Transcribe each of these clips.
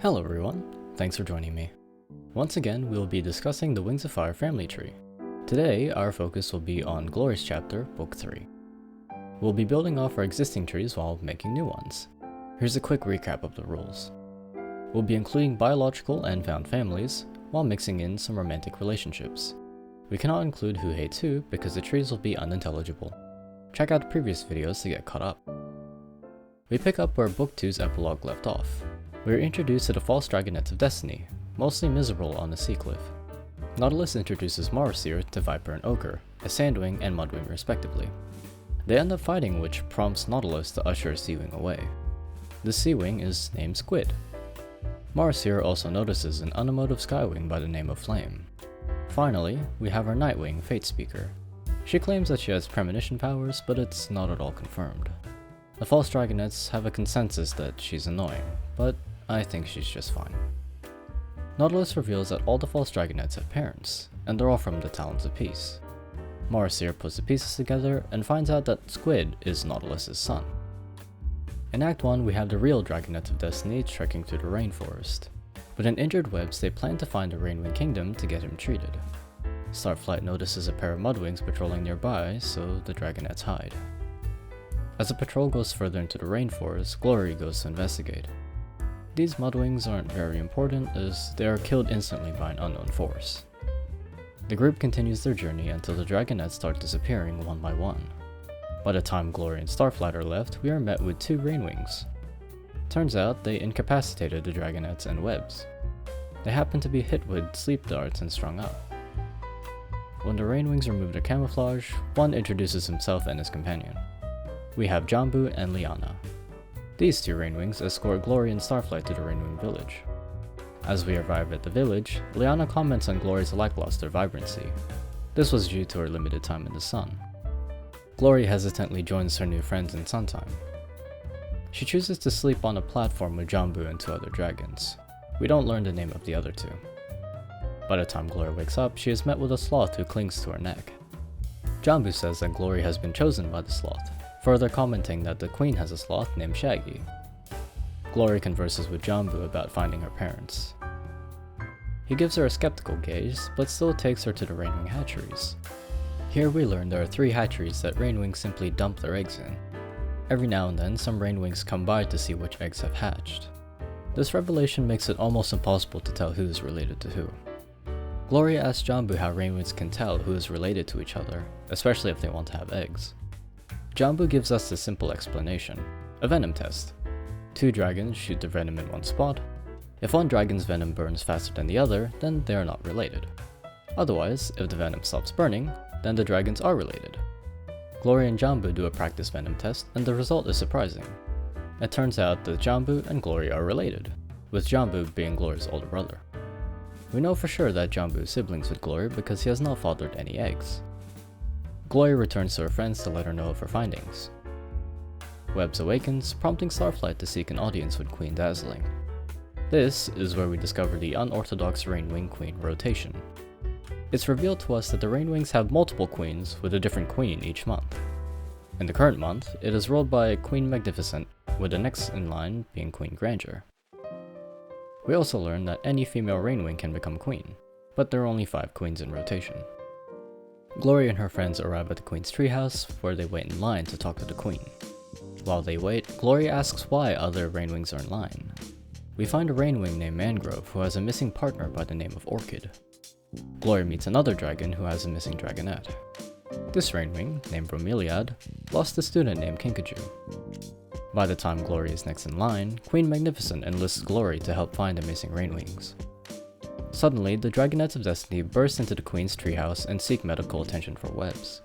Hello everyone, thanks for joining me. Once again, we will be discussing the Wings of Fire family tree. Today, our focus will be on Glory's chapter, Book 3. We'll be building off our existing trees while making new ones. Here's a quick recap of the rules. We'll be including biological and found families, while mixing in some romantic relationships. We cannot include who hates who because the trees will be unintelligible. Check out the previous videos to get caught up. We pick up where Book 2's epilogue left off. We are introduced to the false dragonets of destiny, mostly miserable on the sea cliff. Nautilus introduces Marasir to Viper and Ogre, a Sandwing and Mudwing respectively. They end up fighting, which prompts Nautilus to usher a Seawing away. The Seawing is named Squid. Marasir also notices an unemotive Skywing by the name of Flame. Finally, we have our Nightwing, Fate Speaker. She claims that she has premonition powers, but it's not at all confirmed. The false dragonets have a consensus that she's annoying, but I think she's just fine. Nautilus reveals that all the false dragonets have parents, and they're all from the Talons of Peace. Marasir puts the pieces together and finds out that Squid is Nautilus's son. In Act 1, we have the real dragonets of destiny trekking through the rainforest. With an injured Webs, they plan to find the Rainwing Kingdom to get him treated. Starflight notices a pair of Mudwings patrolling nearby, so the dragonets hide. As the patrol goes further into the rainforest, Glory goes to investigate. These Mudwings aren't very important as they are killed instantly by an unknown force. The group continues their journey until the dragonets start disappearing one by one. By the time Glory and Starflight are left, we are met with two RainWings. Turns out they incapacitated the dragonets and Webs. They happen to be hit with sleep darts and strung up. When the RainWings remove their camouflage, one introduces himself and his companion. We have Jambu and Liana. These two RainWings escort Glory and Starflight to the Rainwing village. As we arrive at the village, Liana comments on Glory's lackluster vibrancy. This was due to her limited time in the sun. Glory hesitantly joins her new friends in Suntime. She chooses to sleep on a platform with Jambu and two other dragons. We don't learn the name of the other two. By the time Glory wakes up, she is met with a sloth who clings to her neck. Jambu says that Glory has been chosen by the sloth, further commenting that the queen has a sloth named Shaggy. Glory converses with Jambu about finding her parents. He gives her a skeptical gaze, but still takes her to the Rainwing hatcheries. Here we learn there are 3 hatcheries that Rainwings simply dump their eggs in. Every now and then, some Rainwings come by to see which eggs have hatched. This revelation makes it almost impossible to tell who is related to who. Glory asks Jambu how Rainwings can tell who is related to each other, especially if they want to have eggs. Jambu gives us the simple explanation: a venom test. 2 dragons shoot the venom in one spot. If one dragon's venom burns faster than the other, then they are not related. Otherwise, if the venom stops burning, then the dragons are related. Glory and Jambu do a practice venom test, and the result is surprising. It turns out that Jambu and Glory are related, with Jambu being Glory's older brother. We know for sure that Jambu is siblings with Glory because he has not fathered any eggs. Glory returns to her friends to let her know of her findings. Webs awakens, prompting Starflight to seek an audience with Queen Dazzling. This is where we discover the unorthodox Rainwing Queen rotation. It's revealed to us that the Rainwings have multiple queens with a different queen each month. In the current month, it is ruled by Queen Magnificent, with the next in line being Queen Grandeur. We also learn that any female Rainwing can become queen, but there are only 5 queens in rotation. Glory and her friends arrive at the queen's treehouse, where they wait in line to talk to the queen. While they wait, Glory asks why other Rainwings are in line. We find a Rainwing named Mangrove who has a missing partner by the name of Orchid. Glory meets another dragon who has a missing dragonette. This Rainwing, named Bromeliad, lost a student named Kinkajou. By the time Glory is next in line, Queen Magnificent enlists Glory to help find the missing Rainwings. Suddenly, the Dragonets of Destiny burst into the Queen's treehouse and seek medical attention for Webs.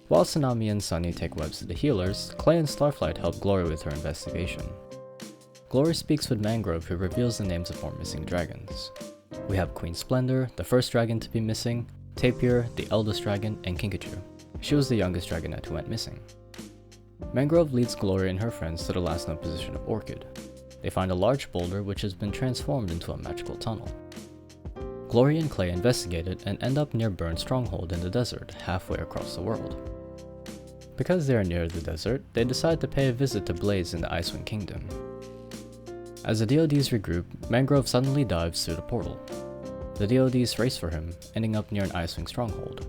While Tsunami and Sunny take Webs to the healers, Clay and Starflight help Glory with her investigation. Glory speaks with Mangrove, who reveals the names of 4 missing dragons. We have Queen Splendor, the first dragon to be missing, Tapir, the eldest dragon, and Kinkajou. She was the youngest dragonette who went missing. Mangrove leads Glory and her friends to the last known position of Orchid. They find a large boulder which has been transformed into a magical tunnel. Glory and Clay investigate it and end up near Burn's stronghold in the desert, halfway across the world. Because they are near the desert, they decide to pay a visit to Blaze in the Icewind Kingdom. As the DoDs regroup, Mangrove suddenly dives through the portal. The DoDs race for him, ending up near an Icewing stronghold.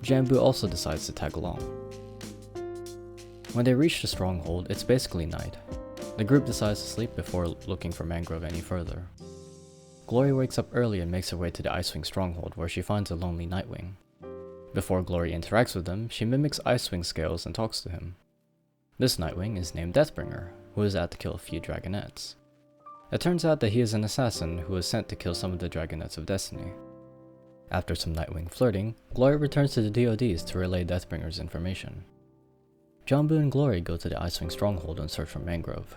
Jambu also decides to tag along. When they reach the stronghold, it's basically night. The group decides to sleep before looking for Mangrove any further. Glory wakes up early and makes her way to the Icewing stronghold where she finds a lonely Nightwing. Before Glory interacts with him, she mimics Icewing scales and talks to him. This Nightwing is named Deathbringer, who is out to kill a few dragonettes. It turns out that he is an assassin who was sent to kill some of the dragonettes of Destiny. After some Nightwing flirting, Glory returns to the DoDs to relay Deathbringer's information. Jambu and Glory go to the Icewing stronghold and search for Mangrove.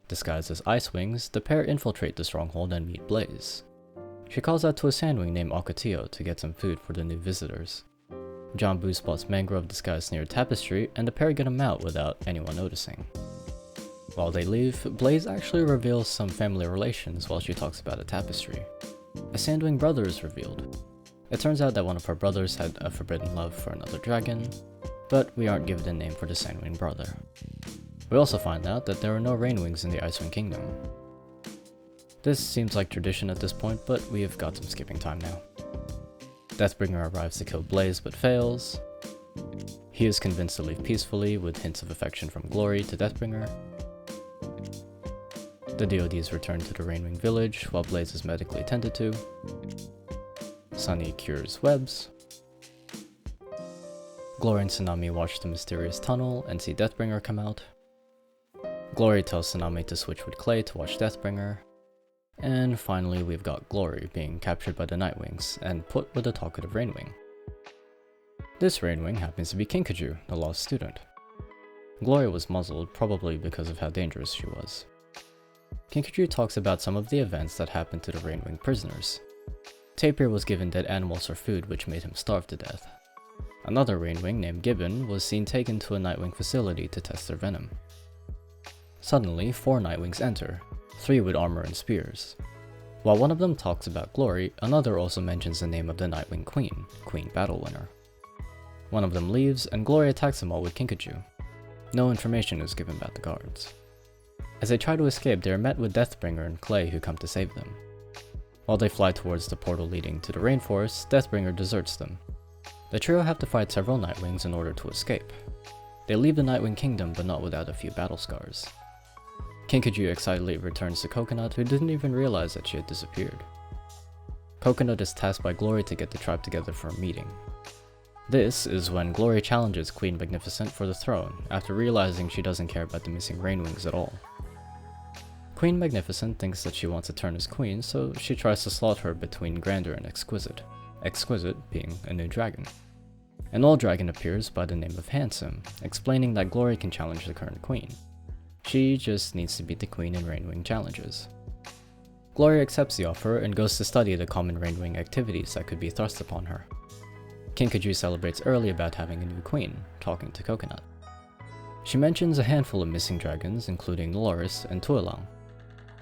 Disguised as Icewings, the pair infiltrate the stronghold and meet Blaze. She calls out to a Sandwing named Ocotillo to get some food for the new visitors. Jambu spots Mangrove disguised near a tapestry, and the pair get him out without anyone noticing. While they leave, Blaze actually reveals some family relations while she talks about a tapestry. A Sandwing brother is revealed. It turns out that one of her brothers had a forbidden love for another dragon, but we aren't given a name for the Sandwing brother. We also find out that there are no RainWings in the Icewing Kingdom. This seems like tradition at this point, but we have got some skipping time now. Deathbringer arrives to kill Blaze but fails. He is convinced to leave peacefully with hints of affection from Glory to Deathbringer. The DoDs return to the RainWing village while Blaze is medically attended to. Sunny cures webs. Glory and Tsunami watch the mysterious tunnel and see Deathbringer come out. Glory tells Tsunami to switch with Clay to watch Deathbringer. And finally we've got Glory being captured by the Nightwings and put with a talkative RainWing. This RainWing happens to be Kinkajou, the lost student. Glory was muzzled, probably because of how dangerous she was. Kinkajou talks about some of the events that happened to the RainWing prisoners. Tapir was given dead animals for food, which made him starve to death. Another RainWing named Gibbon was seen taken to a Nightwing facility to test their venom. Suddenly, 4 Nightwings enter, 3 with armor and spears. While one of them talks about Glory, another also mentions the name of the Nightwing Queen, Queen Battlewinner. One of them leaves, and Glory attacks them all with Kinkajou. No information is given about the guards. As they try to escape, they are met with Deathbringer and Clay who come to save them. While they fly towards the portal leading to the rainforest, Deathbringer deserts them. The trio have to fight several Nightwings in order to escape. They leave the Nightwing Kingdom but not without a few battle scars. Kinkajou excitedly returns to Coconut, who didn't even realize that she had disappeared. Coconut is tasked by Glory to get the tribe together for a meeting. This is when Glory challenges Queen Magnificent for the throne, after realizing she doesn't care about the missing RainWings at all. Queen Magnificent thinks that she wants to turn as queen, so she tries to slot her between Grandeur and Exquisite, Exquisite being a new dragon. An old dragon appears by the name of Handsome, explaining that Glory can challenge the current queen. She just needs to beat the queen in RainWing challenges. Glory accepts the offer and goes to study the common RainWing activities that could be thrust upon her. Kinkajou celebrates early about having a new queen, talking to Coconut. She mentions a handful of missing dragons, including Loris and Tuolang.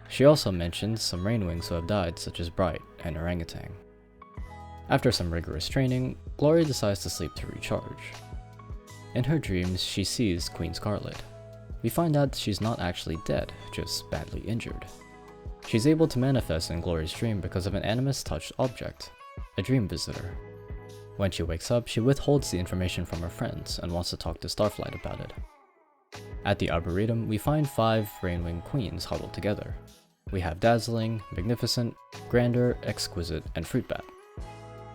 She also mentions some RainWings who have died, such as Bright and Orangutan. After some rigorous training, Glory decides to sleep to recharge. In her dreams, she sees Queen Scarlet. We find out she's not actually dead, just badly injured. She's able to manifest in Glory's dream because of an Animus-touched object, a dream visitor. When she wakes up, she withholds the information from her friends and wants to talk to Starflight about it. At the Arboretum, we find 5 RainWing queens huddled together. We have Dazzling, Magnificent, Grandeur, Exquisite, and Fruitbat.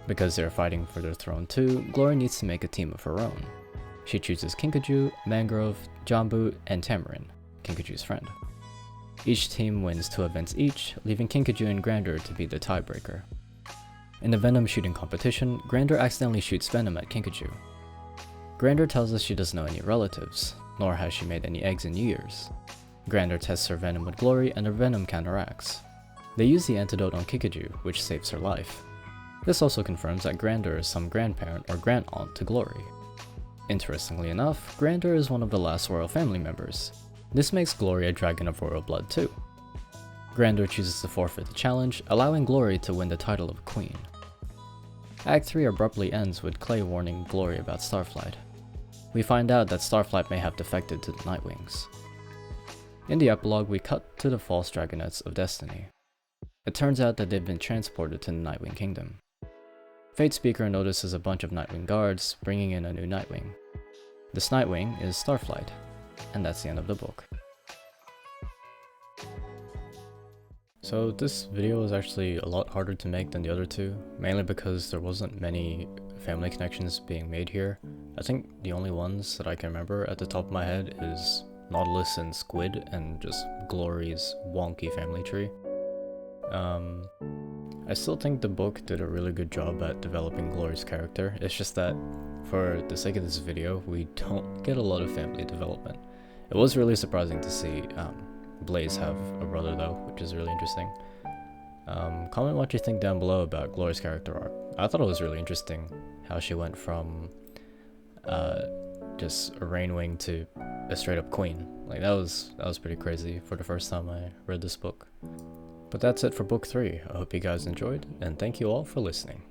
Because they're fighting for their throne too, Glory needs to make a team of her own. She chooses Kinkajou, Mangrove, Jambu, and Tamarin, Kinkajou's friend. Each team wins 2 events each, leaving Kinkajou and Grandeur to be the tiebreaker. In the Venom shooting competition, Grandeur accidentally shoots Venom at Kinkajou. Grandeur tells us she doesn't know any relatives, nor has she made any eggs in years. Grandeur tests her Venom with Glory and her Venom counteracts. They use the antidote on Kinkajou, which saves her life. This also confirms that Grandeur is some grandparent or grandaunt to Glory. Interestingly enough, Grandeur is one of the last royal family members. This makes Glory a dragon of royal blood too. Grandeur chooses to forfeit the challenge, allowing Glory to win the title of queen. Act 3 abruptly ends with Clay warning Glory about Starflight. We find out that Starflight may have defected to the Nightwings. In the epilogue, we cut to the false dragonettes of destiny. It turns out that they've been transported to the Nightwing Kingdom. Fate Speaker notices a bunch of Nightwing guards bringing in a new Nightwing. This Nightwing is Starflight, and that's the end of the book. So this video was actually a lot harder to make than the other two, mainly because there wasn't many family connections being made here. I think the only ones that I can remember at the top of my head is Nautilus and Squid, and just Glory's wonky family tree. I still think the book did a really good job at developing Glory's character. It's just that, for the sake of this video, we don't get a lot of family development. It was really surprising to see Blaze have a brother though, which is really interesting. Comment what you think down below about Glory's character arc. I thought it was really interesting how she went from just a RainWing to a straight up queen. Like that was pretty crazy for the first time I read this book. But that's it for book 3. I hope you guys enjoyed, and thank you all for listening.